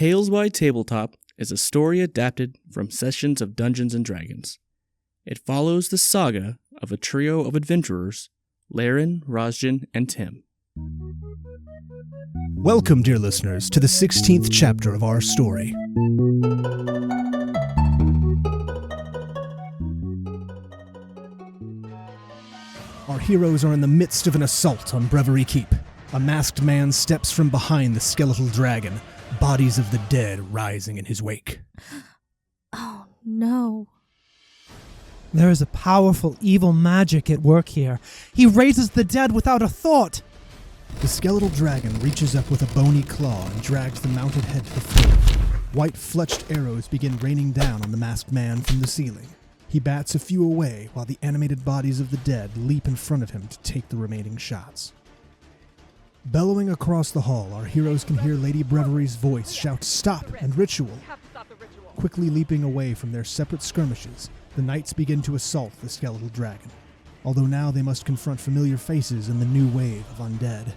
Tales by Tabletop is a story adapted from sessions of Dungeons & Dragons. It follows the saga of a trio of adventurers, Laeran, Rosjen, and Tim. Welcome, dear listeners, to the 16th chapter of our story. Our heroes are in the midst of an assault on Brevery Keep. A masked man steps from behind the skeletal dragon, bodies of the dead rising in his wake. Oh, no. There is a powerful evil magic at work here. He raises the dead without a thought. The skeletal dragon reaches up with a bony claw and drags the mounted head to the floor. White fletched arrows begin raining down on the masked man from the ceiling. He bats a few away while the animated bodies of the dead leap in front of him to take the remaining shots. Bellowing across the hall, our heroes can hear Lady Brevery's voice shout, "Stop!" and "Ritual!" Quickly leaping away from their separate skirmishes, the knights begin to assault the skeletal dragon. Although now they must confront familiar faces in the new wave of undead.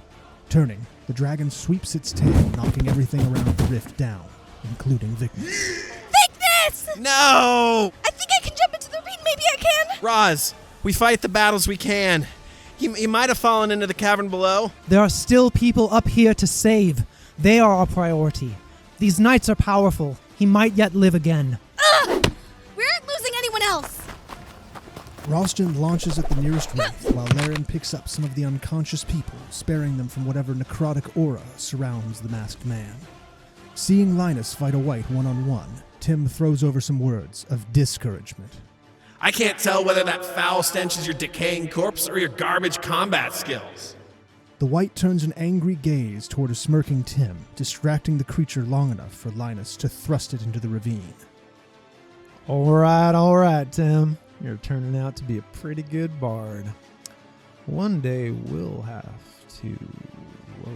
Turning, the dragon sweeps its tail, knocking everything around the rift down, including Vicness. Vicness! No! I think I can jump into the ravine. Maybe I can. Roz, we fight the battles we can. He might have fallen into the cavern below. There are still people up here to save. They are our priority. These knights are powerful. He might yet live again. Ugh! We aren't losing anyone else. Rosjen launches at the nearest wraith, while Laeran picks up some of the unconscious people, sparing them from whatever necrotic aura surrounds the masked man. Seeing Linus fight a wight one-on-one, Tim throws over some words of discouragement. I can't tell whether that foul stench is your decaying corpse or your garbage combat skills. The wight turns an angry gaze toward a smirking Tim, distracting the creature long enough for Linus to thrust it into the ravine. All right, Tim. You're turning out to be a pretty good bard. One day we'll have to... Whoa.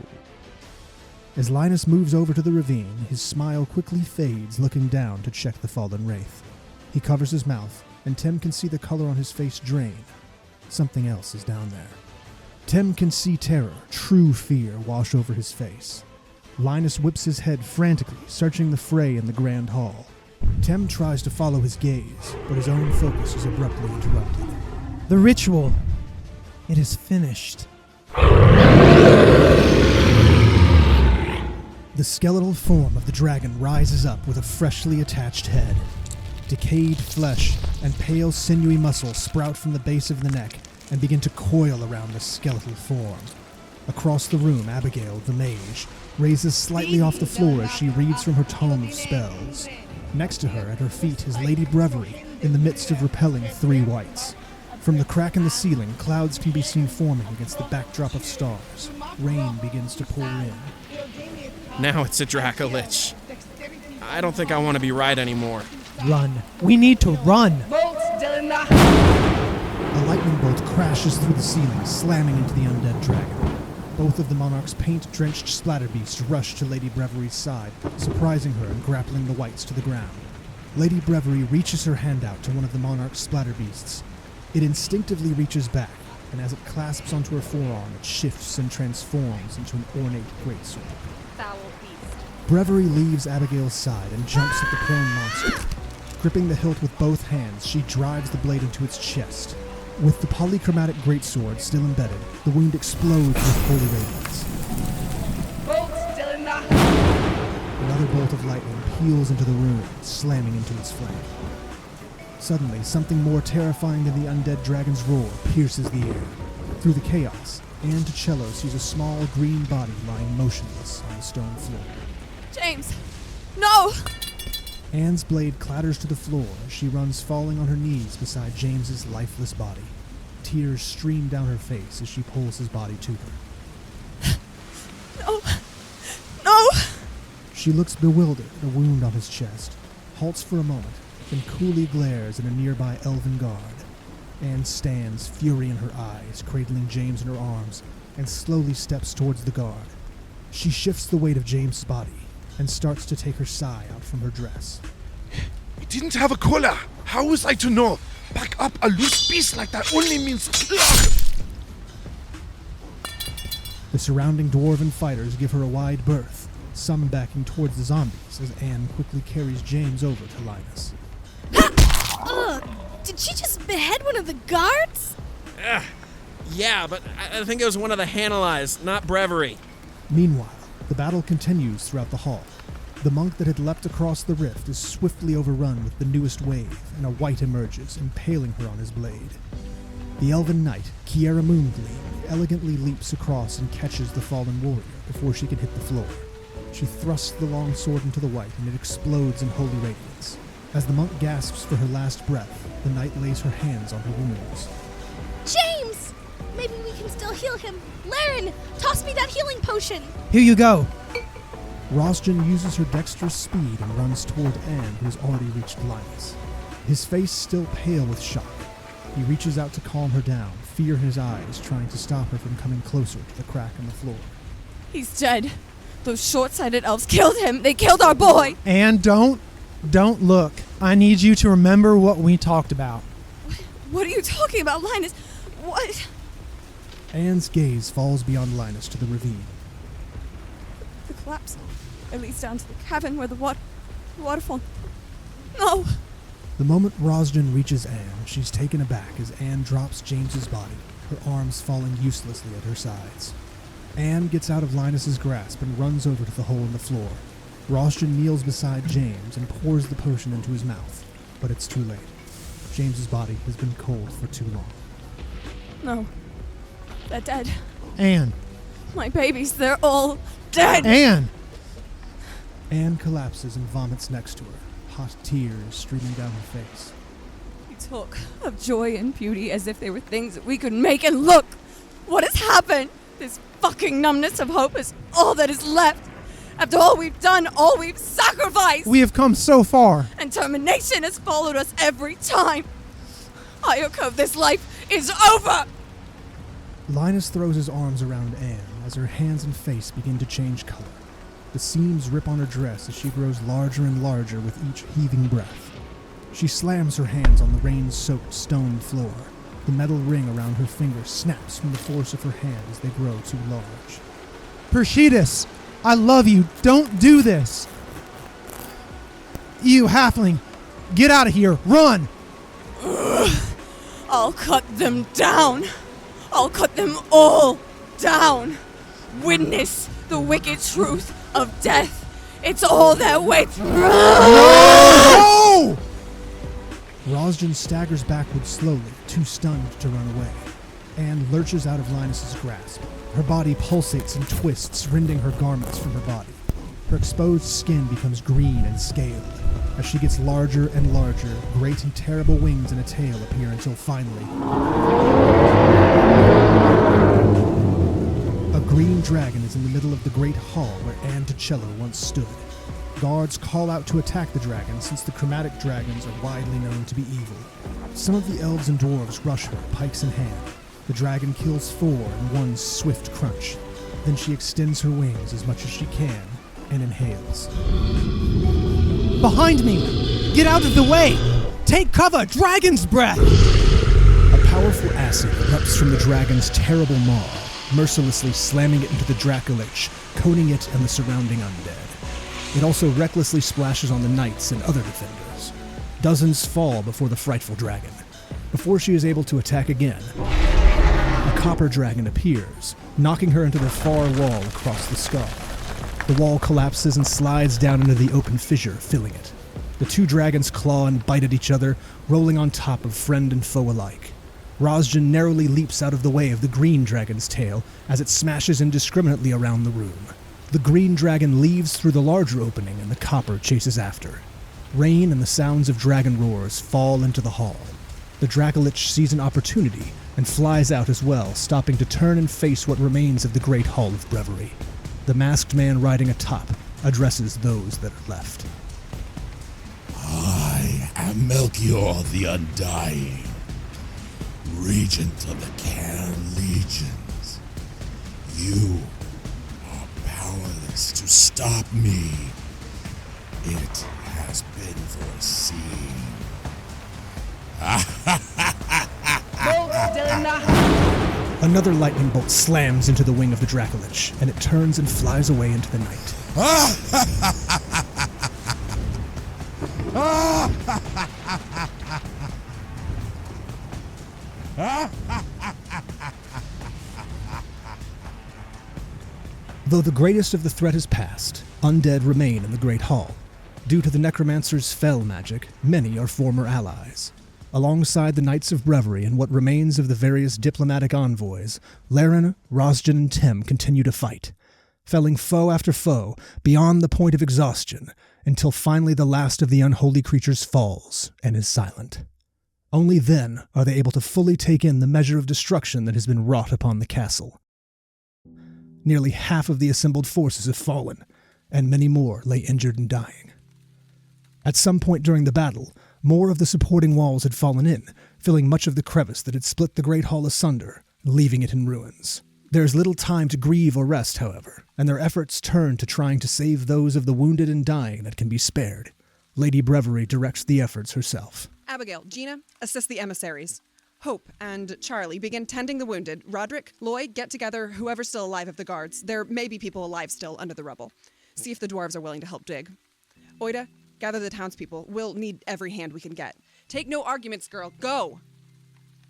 As Linus moves over to the ravine, his smile quickly fades, looking down to check the fallen wraith. He covers his mouth, and Tim can see the color on his face drain. Something else is down there. Tim can see terror, true fear, wash over his face. Linus whips his head frantically, searching the fray in the grand hall. Tim tries to follow his gaze, but his own focus is abruptly interrupted. The ritual. It is finished. The skeletal form of the dragon rises up with a freshly attached head. Decayed flesh and pale sinewy muscle sprout from the base of the neck and begin to coil around the skeletal form. Across the room, Abigail, the mage, raises slightly off the floor as she reads from her tome of spells. Next to her, at her feet, is Lady Brevery, in the midst of repelling three wights. From the crack in the ceiling, clouds can be seen forming against the backdrop of stars. Rain begins to pour in. Now it's a Draco-Lich. I don't think I want to be right anymore. Run. We need to run. A lightning bolt crashes through the ceiling, slamming into the undead dragon. Both of the monarch's paint-drenched splatterbeasts rush to Lady Brevery's side, surprising her and grappling the wights to the ground. Lady Brevery reaches her hand out to one of the monarch's splatterbeasts. It instinctively reaches back, and as it clasps onto her forearm, it shifts and transforms into an ornate greatsword. Foul beast. Brevery leaves Abigail's side and jumps at the prone monster. Gripping the hilt with both hands, she drives the blade into its chest. With the polychromatic greatsword still embedded, the wound explodes with holy radiance. Another bolt of lightning peels into the room, slamming into its flank. Suddenly, something more terrifying than the undead dragon's roar pierces the air. Through the chaos, Anne Ticello sees a small green body lying motionless on the stone floor. James! No! Anne's blade clatters to the floor as she runs falling on her knees beside James's lifeless body. Tears stream down her face as she pulls his body to her. No! No! She looks bewildered at a wound on his chest, halts for a moment, then coolly glares at a nearby elven guard. Anne stands, fury in her eyes, cradling James in her arms, and slowly steps towards the guard. She shifts the weight of James' body and starts to take her sai out from her dress. We didn't have a collar. How was I to know? Back up, a loose beast like that only means... The surrounding dwarven fighters give her a wide berth, some backing towards the zombies as Anne quickly carries James over to Linus. Ugh! Did she just behead one of the guards? Yeah, but I think it was one of the Hanalais, not Brevery. Meanwhile, the battle continues throughout the hall. The monk that had leapt across the rift is swiftly overrun with the newest wave, and a wight emerges, impaling her on his blade. The elven knight, Kiera Moongleam, elegantly leaps across and catches the fallen warrior before she can hit the floor. She thrusts the long sword into the wight, and it explodes in holy radiance. As the monk gasps for her last breath, the knight lays her hands on her wounds. James! Maybe we can still heal him. Laeran, toss me that healing potion. Here you go. Rosjen uses her dexterous speed and runs toward Anne, who has already reached Linus. His face still pale with shock. He reaches out to calm her down, fear in his eyes, trying to stop her from coming closer to the crack in the floor. He's dead. Those short-sighted elves killed him. They killed our boy. And don't look. I need you to remember what we talked about. What are you talking about, Linus? What? Anne's gaze falls beyond Linus to the ravine. The collapse. It leads down to the cavern where the waterfall. No! The moment Rosjen reaches Anne, she's taken aback as Anne drops James's body, her arms falling uselessly at her sides. Anne gets out of Linus's grasp and runs over to the hole in the floor. Rosjen kneels beside James and pours the potion into his mouth, but it's too late. James's body has been cold for too long. No. They're dead. Anne. My babies, they're all dead! Anne! Anne collapses and vomits next to her, hot tears streaming down her face. You talk of joy and beauty as if they were things that we could make, and look! What has happened? This fucking numbness of hope is all that is left. After all we've done, all we've sacrificed! We have come so far. And termination has followed us every time. Ayoko, this life is over! Linus throws his arms around Anne as her hands and face begin to change color. The seams rip on her dress as she grows larger and larger with each heaving breath. She slams her hands on the rain-soaked stone floor. The metal ring around her finger snaps from the force of her hand as they grow too large. Pershidas, I love you. Don't do this. You halfling, get out of here. Run! I'll cut them down. I'll cut them all down. Witness the wicked truth of death. It's all that waits. No! Rosjen staggers backward slowly, too stunned to run away. Anne lurches out of Linus's grasp. Her body pulsates and twists, rending her garments from her body. Her exposed skin becomes green and scaled. As she gets larger and larger, great and terrible wings and a tail appear until finally... a green dragon is in the middle of the great hall where Anne Ticello once stood. Guards call out to attack the dragon since the chromatic dragons are widely known to be evil. Some of the elves and dwarves rush her, pikes in hand. The dragon kills 4 in one swift crunch. Then she extends her wings as much as she can and inhales. Behind me! Get out of the way! Take cover! Dragon's breath! A powerful acid erupts from the dragon's terrible maw, mercilessly slamming it into the Dracolich, coating it and the surrounding undead. It also recklessly splashes on the knights and other defenders. Dozens fall before the frightful dragon. Before she is able to attack again, a copper dragon appears, knocking her into the far wall across the scar. The wall collapses and slides down into the open fissure, filling it. The 2 dragons claw and bite at each other, rolling on top of friend and foe alike. Rosjen narrowly leaps out of the way of the green dragon's tail as it smashes indiscriminately around the room. The green dragon leaves through the larger opening and the copper chases after. Rain and the sounds of dragon roars fall into the hall. The Dracolich sees an opportunity and flies out as well, stopping to turn and face what remains of the great hall of Brevery. The masked man riding atop addresses those that are left. I am Melchior the Undying, regent of the Cairn Legions. You are powerless to stop me. It has been foreseen. Another lightning bolt slams into the wing of the Dracolich, and it turns and flies away into the night. Though the greatest of the threat is past, undead remain in the Great Hall. Due to the necromancer's fell magic, many are former allies. Alongside the Knights of Brevery and what remains of the various diplomatic envoys, Laeran, Rosjen, and Tim continue to fight, felling foe after foe beyond the point of exhaustion, until finally the last of the unholy creatures falls and is silent. Only then are they able to fully take in the measure of destruction that has been wrought upon the castle. Nearly half of the assembled forces have fallen, and many more lay injured and dying. At some point during the battle, more of the supporting walls had fallen in, filling much of the crevice that had split the Great Hall asunder, leaving it in ruins. There is little time to grieve or rest, however, and their efforts turn to trying to save those of the wounded and dying that can be spared. Lady Brevery directs the efforts herself. Abigail, Gina, assist the emissaries. Hope and Charlie begin tending the wounded. Roderick, Lloyd, get together whoever's still alive of the guards. There may be people alive still under the rubble. See if the dwarves are willing to help dig. Oida, gather the townspeople. We'll need every hand we can get. Take no arguments, girl. Go!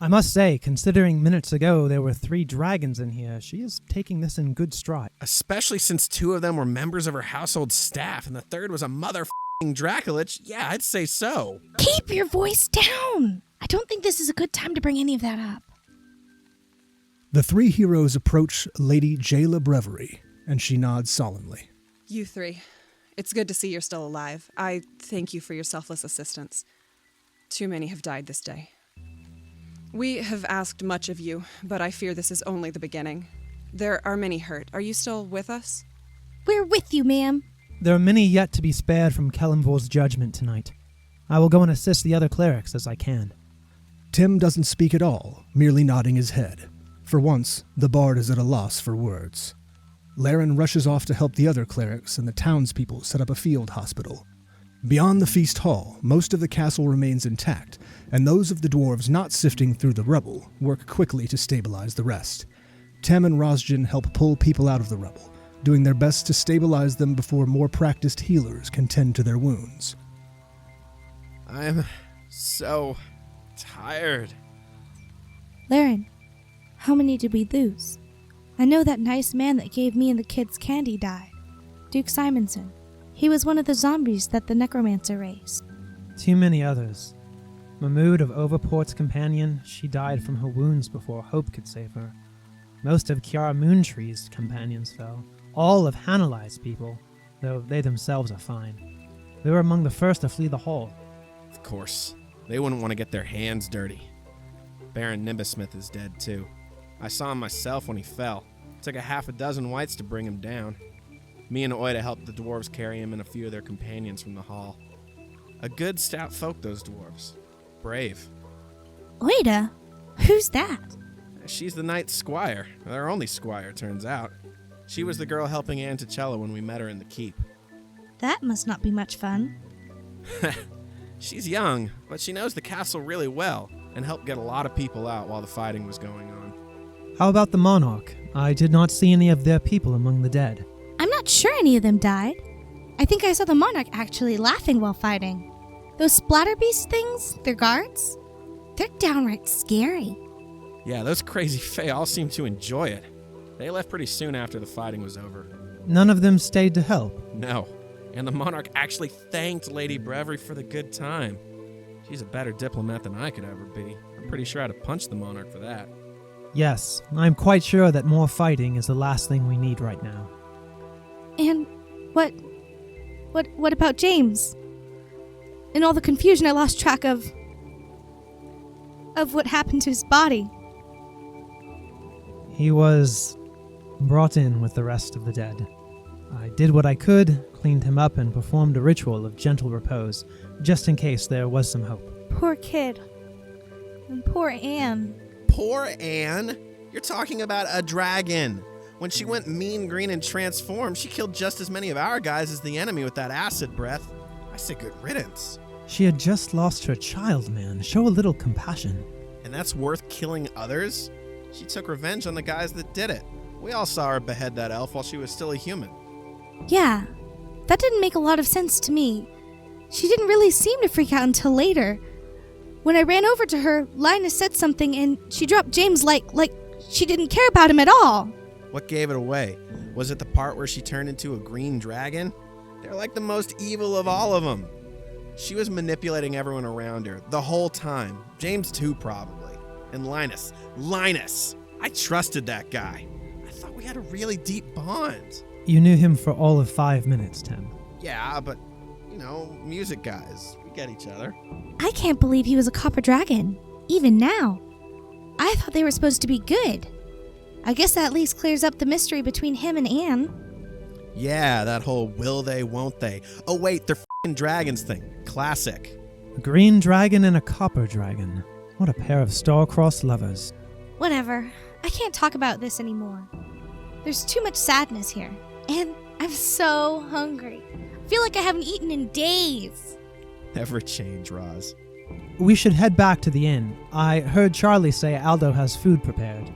I must say, considering minutes ago there were 3 dragons in here, she is taking this in good stride. Especially since 2 of them were members of her household staff, and the third was a mother-f***ing Dracolich. Yeah, I'd say so. Keep your voice down! I don't think this is a good time to bring any of that up. The 3 heroes approach Lady Jayla Brevery, and she nods solemnly. You 3. It's good to see you're still alive. I thank you for your selfless assistance. Too many have died this day. We have asked much of you, but I fear this is only the beginning. There are many hurt. Are you still with us? We're with you, ma'am. There are many yet to be spared from Kelemvor's judgment tonight. I will go and assist the other clerics as I can. Tim doesn't speak at all, merely nodding his head. For once, the bard is at a loss for words. Laeran rushes off to help the other clerics and the townspeople set up a field hospital. Beyond the feast hall, most of the castle remains intact, and those of the dwarves not sifting through the rubble work quickly to stabilize the rest. Tim and Rosjen help pull people out of the rubble, doing their best to stabilize them before more practiced healers can tend to their wounds. I'm so tired. Laeran, how many did we lose? I know that nice man that gave me and the kids candy died. Duke Simonson. He was one of the zombies that the necromancer raised. Too many others. Mahmoud of Overport's companion, she died from her wounds before Hope could save her. Most of Kiara Moontree's companions fell. All of Hanalai's people, though they themselves are fine. They were among the first to flee the hall. Of course. They wouldn't want to get their hands dirty. Baron Nimbusmith is dead, too. I saw him myself when he fell. It took a half a dozen whites to bring him down. Me and Oida helped the dwarves carry him and a few of their companions from the hall. A good, stout folk, those dwarves. Brave. Oida? Who's that? She's the knight's squire. Their only squire, turns out. She was the girl helping Anticella when we met her in the keep. That must not be much fun. She's young, but she knows the castle really well and helped get a lot of people out while the fighting was going on. How about the monarch? I did not see any of their people among the dead. I'm not sure any of them died. I think I saw the monarch actually laughing while fighting. Those splatterbeast things, their guards, they're downright scary. Yeah, those crazy fae all seem to enjoy it. They left pretty soon after the fighting was over. None of them stayed to help. No, and the monarch actually thanked Lady Brevery for the good time. She's a better diplomat than I could ever be. I'm pretty sure I'd have punched the monarch for that. Yes, I'm quite sure that more fighting is the last thing we need right now. And what about James? In all the confusion, I lost track of what happened to his body. He was brought in with the rest of the dead. I did what I could, cleaned him up, and performed a ritual of gentle repose, just in case there was some hope. Poor kid. And poor Anne. Poor Anne? You're talking about a dragon. When she went mean green and transformed, she killed just as many of our guys as the enemy with that acid breath. I say good riddance. She had just lost her child, man. Show a little compassion. And that's worth killing others? She took revenge on the guys that did it. We all saw her behead that elf while she was still a human. Yeah, that didn't make a lot of sense to me. She didn't really seem to freak out until later. When I ran over to her, Linus said something and she dropped James like she didn't care about him at all. What gave it away? Was it the part where she turned into a green dragon? They're like the most evil of all of them. She was manipulating everyone around her the whole time. James too, probably. And Linus. I trusted that guy. I thought we had a really deep bond. You knew him for all of 5 minutes, Tim. Yeah, but, music guys. We get each other. I can't believe he was a copper dragon, even now. I thought they were supposed to be good. I guess that at least clears up the mystery between him and Anne. Yeah, that whole will they, won't they. Oh wait, they're f***ing dragons thing. Classic. A green dragon and a copper dragon. What a pair of star-crossed lovers. Whatever. I can't talk about this anymore. There's too much sadness here. And I'm so hungry. I feel like I haven't eaten in days. Never change, Roz. We should head back to the inn. I heard Charlie say Aldo has food prepared.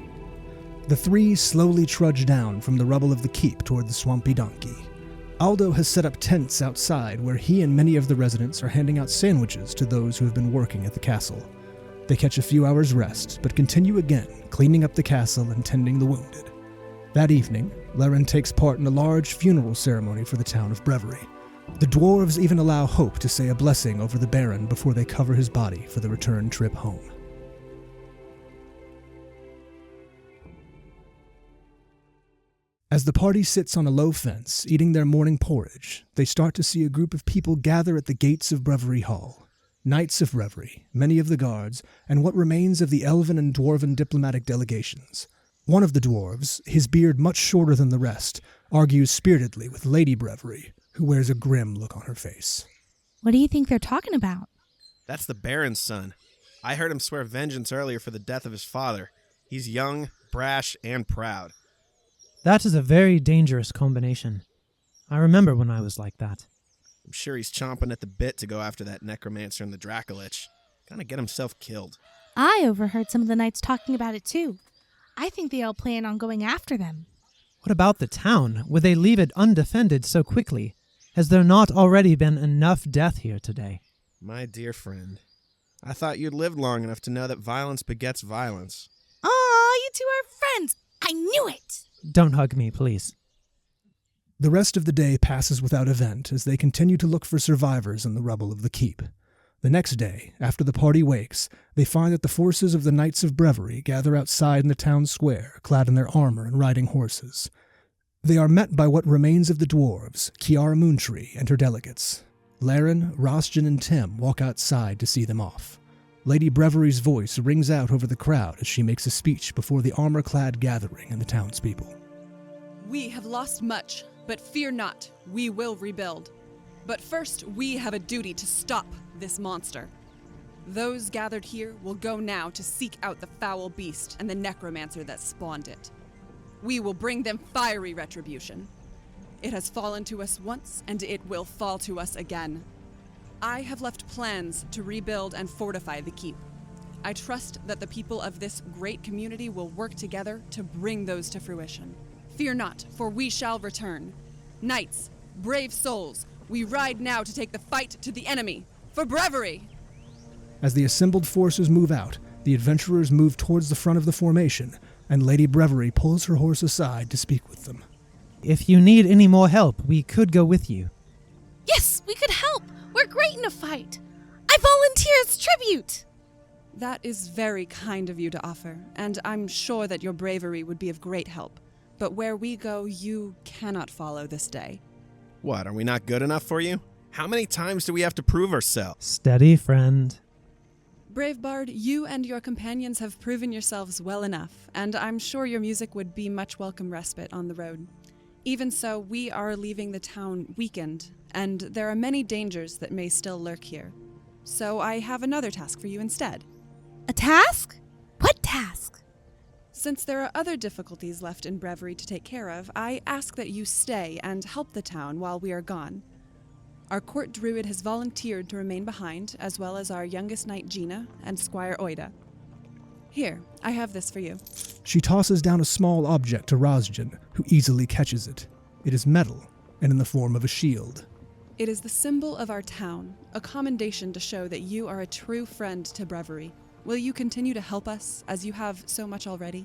The three slowly trudge down from the rubble of the keep toward the swampy donkey. Aldo has set up tents outside where he and many of the residents are handing out sandwiches to those who have been working at the castle. They catch a few hours' rest, but continue again, cleaning up the castle and tending the wounded. That evening, Laeran takes part in a large funeral ceremony for the town of Brevery. The dwarves even allow Hope to say a blessing over the Baron before they cover his body for the return trip home. As the party sits on a low fence, eating their morning porridge, they start to see a group of people gather at the gates of Brevery Hall. Knights of Brevery, many of the guards, and what remains of the elven and dwarven diplomatic delegations. One of the dwarves, his beard much shorter than the rest, argues spiritedly with Lady Brevery, who wears a grim look on her face. What do you think they're talking about? That's the Baron's son. I heard him swear vengeance earlier for the death of his father. He's young, brash, and proud. That is a very dangerous combination. I remember when I was like that. I'm sure he's chomping at the bit to go after that necromancer and the Dracolich. Gonna get himself killed. I overheard some of the knights talking about it too. I think they all plan on going after them. What about the town? Would they leave it undefended so quickly? Has there not already been enough death here today? My dear friend, I thought you'd lived long enough to know that violence begets violence. Aw, you two are friends. I knew it. Don't hug me, please. The rest of the day passes without event as they continue to look for survivors in the rubble of the keep. The next day, after the party wakes, they find that the forces of the Knights of Brevery gather outside in the town square, clad in their armor and riding horses. They are met by what remains of the dwarves, Kiara Moontree and her delegates. Laeran, Rosjen, and Tim walk outside to see them off. Lady Brevery's voice rings out over the crowd as she makes a speech before the armor-clad gathering and the townspeople. We have lost much, but fear not, we will rebuild. But first, we have a duty to stop this monster. Those gathered here will go now to seek out the foul beast and the necromancer that spawned it. We will bring them fiery retribution. It has fallen to us once, and it will fall to us again. I have left plans to rebuild and fortify the keep. I trust that the people of this great community will work together to bring those to fruition. Fear not, for we shall return. Knights, brave souls, we ride now to take the fight to the enemy. For Brevery! As the assembled forces move out, the adventurers move towards the front of the formation, and Lady Brevery pulls her horse aside to speak with them. If you need any more help, we could go with you. Yes, we could help. We're great in a fight. I volunteer as tribute. That is very kind of you to offer, and I'm sure that your bravery would be of great help. But where we go, you cannot follow this day. What, are we not good enough for you? How many times do we have to prove ourselves? Steady, friend. Brave Bard, you and your companions have proven yourselves well enough, and I'm sure your music would be much welcome respite on the road. Even so, we are leaving the town weakened, and there are many dangers that may still lurk here. So I have another task for you instead. A task? What task? Since there are other difficulties left in Brevery to take care of, I ask that you stay and help the town while we are gone. Our court druid has volunteered to remain behind, as well as our youngest knight Gina and Squire Oida. Here, I have this for you. She tosses down a small object to Rosjen, who easily catches it. It is metal, and in the form of a shield. It is the symbol of our town, a commendation to show that you are a true friend to Brevery. Will you continue to help us, as you have so much already?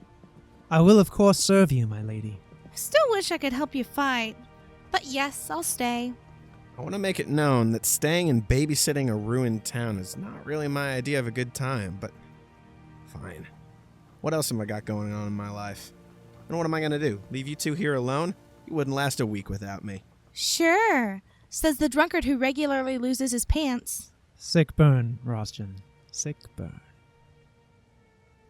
I will of course serve you, my lady. I still wish I could help you fight. But yes, I'll stay. I want to make it known that staying and babysitting a ruined town is not really my idea of a good time, but fine. What else have I got going on in my life? And what am I going to do? Leave you two here alone? You wouldn't last a week without me. Sure, says the drunkard who regularly loses his pants. Sick burn, Rosjen. Sick burn.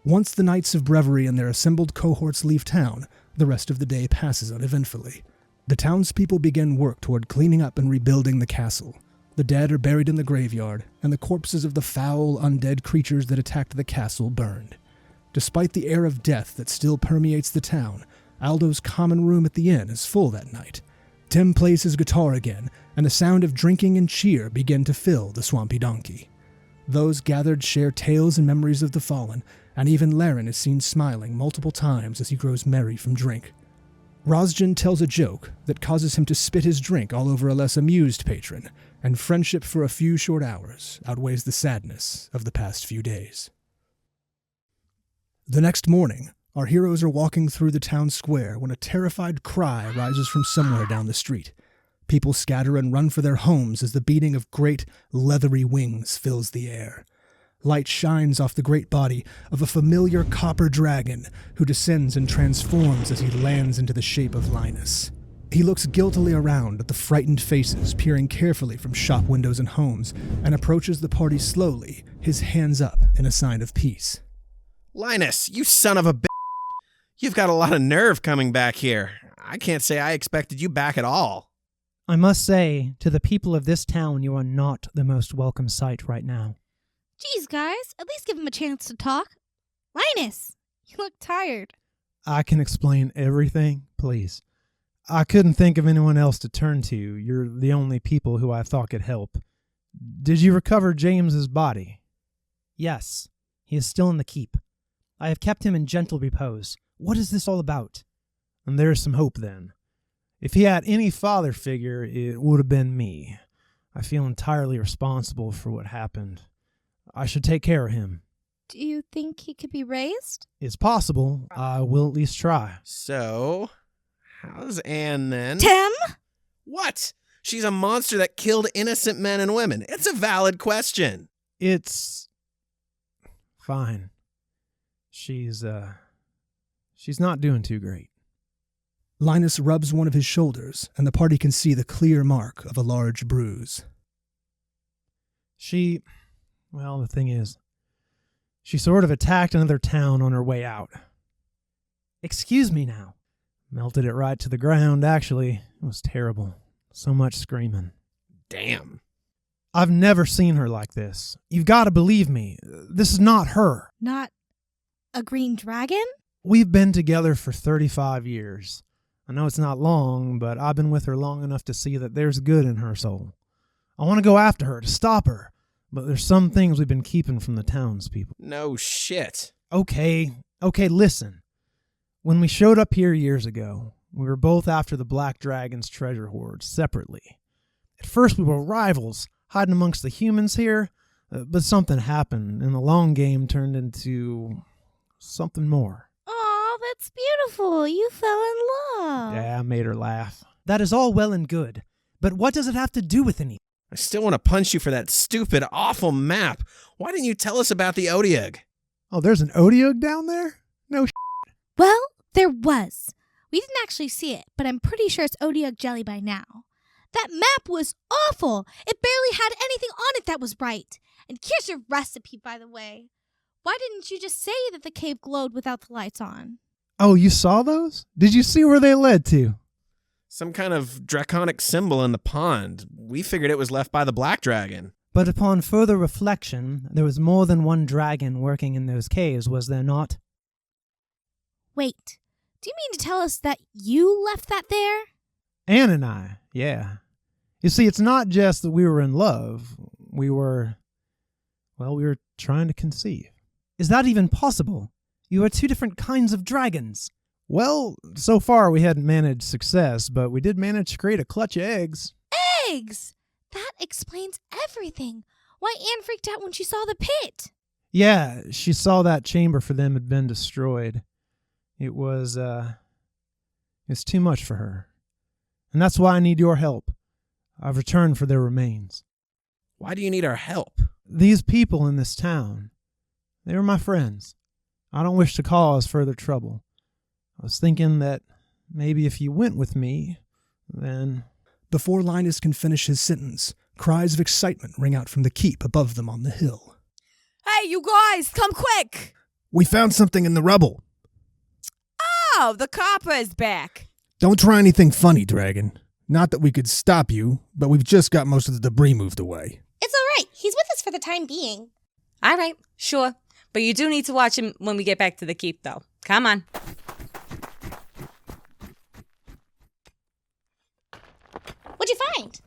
Once the Knights of Brevery and their assembled cohorts leave town, the rest of the day passes uneventfully. The townspeople begin work toward cleaning up and rebuilding the castle. The dead are buried in the graveyard, and the corpses of the foul, undead creatures that attacked the castle burned. Despite the air of death that still permeates the town, Aldo's common room at the inn is full that night. Tim plays his guitar again, and the sound of drinking and cheer begin to fill the swampy donkey. Those gathered share tales and memories of the fallen, and even Laeran is seen smiling multiple times as he grows merry from drink. Rosjen tells a joke that causes him to spit his drink all over a less amused patron, and friendship for a few short hours outweighs the sadness of the past few days. The next morning, our heroes are walking through the town square when a terrified cry rises from somewhere down the street. People scatter and run for their homes as the beating of great, leathery wings fills the air. Light shines off the great body of a familiar copper dragon who descends and transforms as he lands into the shape of Linus. He looks guiltily around at the frightened faces peering carefully from shop windows and homes and approaches the party slowly, his hands up in a sign of peace. Linus, you son of a bitch! You've got a lot of nerve coming back here. I can't say I expected you back at all. I must say, to the people of this town, you are not the most welcome sight right now. Geez, guys, at least give him a chance to talk. Linus, you look tired. I can explain everything, please. I couldn't think of anyone else to turn to. You're the only people who I thought could help. Did you recover James's body? Yes, he is still in the keep. I have kept him in gentle repose. What is this all about? And there's some hope then. If he had any father figure, it would have been me. I feel entirely responsible for what happened. I should take care of him. Do you think he could be raised? It's possible. I will at least try. So, how's Anne then? Tim? What? She's a monster that killed innocent men and women. It's a valid question. It's fine. She's not doing too great. Linus rubs one of his shoulders, and the party can see the clear mark of a large bruise. Well, the thing is, she sort of attacked another town on her way out. Excuse me now. Melted it right to the ground, actually. It was terrible. So much screaming. Damn. I've never seen her like this. You've got to believe me. This is not her. Not a green dragon? We've been together for 35 years. I know it's not long, but I've been with her long enough to see that there's good in her soul. I want to go after her, to stop her. But there's some things we've been keeping from the townspeople. No shit. Okay, listen. When we showed up here years ago, we were both after the Black Dragon's treasure hoard, separately. At first we were rivals, hiding amongst the humans here, but something happened, and the long game turned into something more. Aw, that's beautiful. You fell in love. Yeah, I made her laugh. That is all well and good, but what does it have to do with anything? I still want to punch you for that stupid, awful map. Why didn't you tell us about the Odiug? Oh, there's an Odiug down there? No Well, there was. We didn't actually see it, but I'm pretty sure it's Odiug jelly by now. That map was awful. It barely had anything on it that was right. And here's your recipe, by the way. Why didn't you just say that the cave glowed without the lights on? Oh, you saw those? Did you see where they led to? Some kind of draconic symbol in the pond. We figured it was left by the Black Dragon. But upon further reflection, there was more than one dragon working in those caves, was there not? Wait, do you mean to tell us that you left that there? Anne and I, yeah. You see, it's not just that we were in love. We were trying to conceive. Is that even possible? You are two different kinds of dragons. Well, so far we hadn't managed success, but we did manage to create a clutch of eggs. Eggs! That explains everything. Why Anne freaked out when she saw the pit. Yeah, she saw that chamber for them had been destroyed. It was too much for her. And that's why I need your help. I've returned for their remains. Why do you need our help? These people in this town, they were my friends. I don't wish to cause further trouble. I was thinking that maybe if you went with me, then... Before Linus can finish his sentence, cries of excitement ring out from the keep above them on the hill. Hey, you guys, come quick! We found something in the rubble. Oh, the copper is back. Don't try anything funny, Dragon. Not that we could stop you, but we've just got most of the debris moved away. It's all right. He's with us for the time being. All right, sure. But you do need to watch him when we get back to the keep, though. Come on. What'd you find?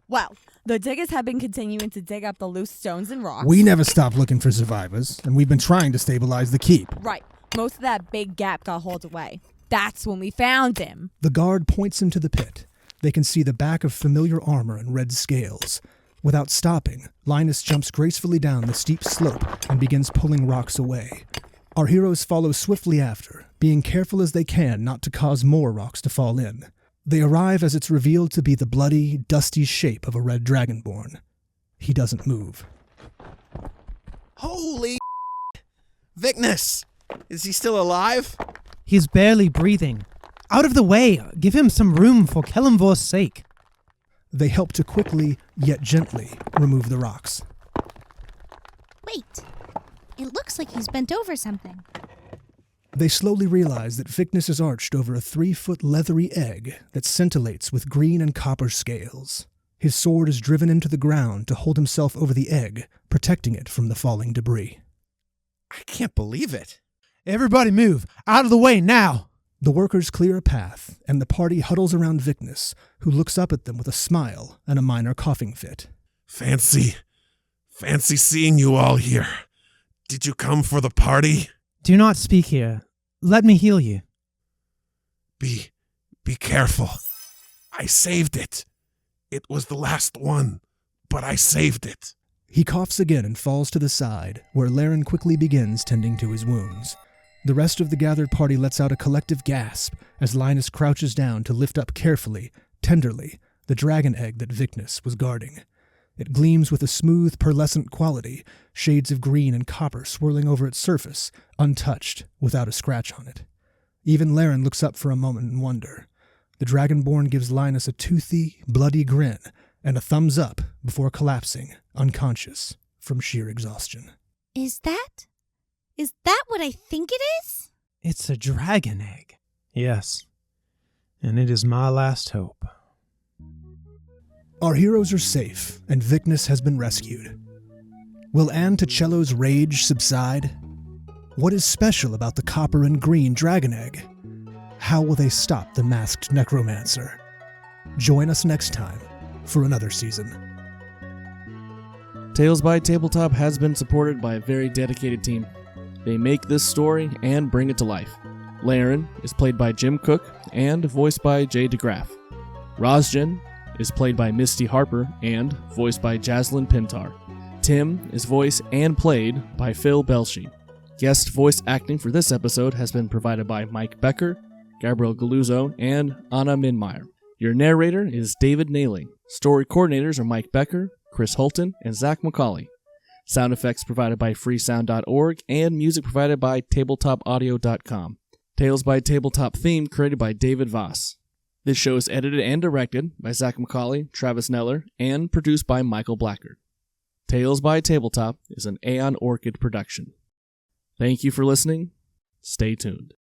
Well, the diggers have been continuing to dig up the loose stones and rocks. We never stopped looking for survivors, and we've been trying to stabilize the keep. Right. Most of that big gap got hauled away. That's when we found him. The guard points him to the pit. They can see the back of familiar armor and red scales. Without stopping, Linus jumps gracefully down the steep slope and begins pulling rocks away. Our heroes follow swiftly after, being careful as they can not to cause more rocks to fall in. They arrive as it's revealed to be the bloody, dusty shape of a red dragonborn. He doesn't move. Holy Vicnus! Is he still alive? He's barely breathing. Out of the way! Give him some room for Kelemvor's sake. They help to quickly, yet gently, remove the rocks. Wait. It looks like he's bent over something. They slowly realize that Vicnus is arched over a 3-foot leathery egg that scintillates with green and copper scales. His sword is driven into the ground to hold himself over the egg, protecting it from the falling debris. I can't believe it. Everybody move! Out of the way, now! The workers clear a path, and the party huddles around Vicnus, who looks up at them with a smile and a minor coughing fit. Fancy seeing you all here. Did you come for the party? Do not speak here. Let me heal you. Be careful. I saved it. It was the last one, but I saved it. He coughs again and falls to the side, where Laeran quickly begins tending to his wounds. The rest of the gathered party lets out a collective gasp as Linus crouches down to lift up carefully, tenderly, the dragon egg that Vicnus was guarding. It gleams with a smooth, pearlescent quality, shades of green and copper swirling over its surface, untouched, without a scratch on it. Even Laeran looks up for a moment in wonder. The Dragonborn gives Linus a toothy, bloody grin and a thumbs up before collapsing, unconscious, from sheer exhaustion. Is that what I think it is? It's a dragon egg. Yes. And it is my last hope. Our heroes are safe, and Vicnus has been rescued. Will Anne Ticello's rage subside? What is special about the copper and green dragon egg? How will they stop the masked necromancer? Join us next time for another season. Tales by Tabletop has been supported by a very dedicated team. They make this story and bring it to life. Laeran is played by Jim Cook and voiced by Jay DeGraff. Rosjen is played by Misty Harper and voiced by Jazlyn Pintar. Tim is voiced and played by Phil Boelche. Guest voice acting for this episode has been provided by Mike Becker, Gabrielle Galluzzo, and Anna Minmier. Your narrator is David Nailing. Story coordinators are Mike Becker, Chris Hultin, and Zac McAuley. Sound effects provided by freesound.org and music provided by tabletopaudio.com. Tales by Tabletop theme created by David Vass. This show is edited and directed by Zac McAuley, Travis Nellor, and produced by Michael Blackard. Tales by Tabletop is an Aeon Orchid production. Thank you for listening. Stay tuned.